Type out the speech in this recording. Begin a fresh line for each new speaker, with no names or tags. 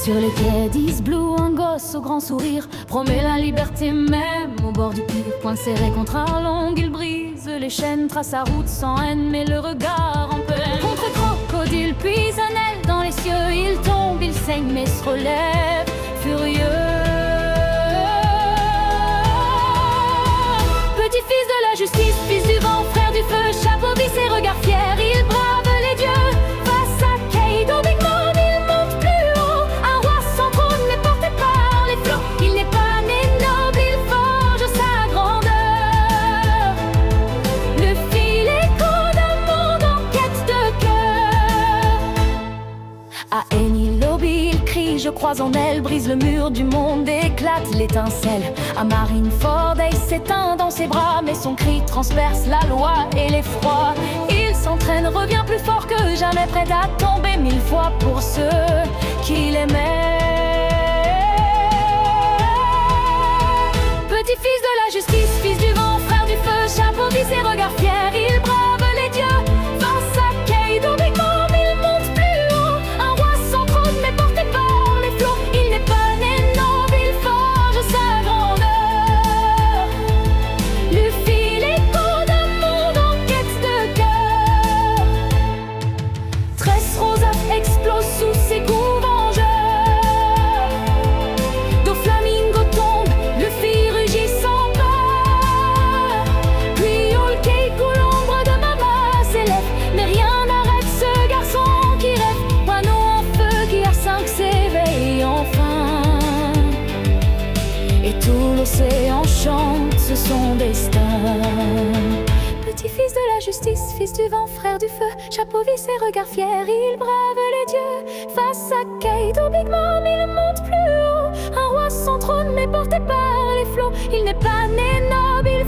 Sur les quais d'East-Blue, un gosse au grand sourire promet la liberté même au bord du pire. Poing serré contre un long, il brise les chaînes, trace sa route sans haine, mais le regard en peine. Contre crocodile, puis un aile dans les cieux, il tombe, il saigne, mais se relève, furieux. Petit-fils de la justice, fils du vent, frère du feu, chapeau visse et regard fier, il brave les dieux. Face à Kaido Big Mom, il monte plus haut, un roi sans trône, mais porté par les flots. Il n'est pas né noble, il forge sa grandeur. Le fil écho d'un monde en quête de cœur. À Eni Lobby, il crie, je crois en elle, brise le mur du monde, éclate l'étincelle. À Marineford, il s'éteint dans ses bras, mais son cri transperce la loi et l'effroi. Il s'entraîne, revient plus fort que jamais, prêt à tomber 1000 fois pour ceux qu'il aimait. Petit-fils de la justice, fils du vent, frère du feu, chapeau visse et regard fier, il brave les dieux. Face à Kaido Big Mom, il monte plus haut, un roi sans trône, mais porté par les flots. Il n'est pas né noble, il forge sa grandeur. Le fil écho d'un monde en quête de cœur. Tresse rosâtre explose sous ses coups vengeurs. Doflamingo tombe, le fil rugit sans peur. Puis Old Keiko, l'ombre de Mama s'élève, mais rien n'arrête ce garçon qui rêve. Wano en feu qui à 5 s'éveille enfin, et tout l'océan chante son destin. Petit-fils de la justice, fils du vent, frère du feu, chapeau visse et regard fier, il brave les dieux. Face à Kaido Big Mom, il monte plus haut, un roi sans trône, mais porté par les flots. Il n'est pas né noble, il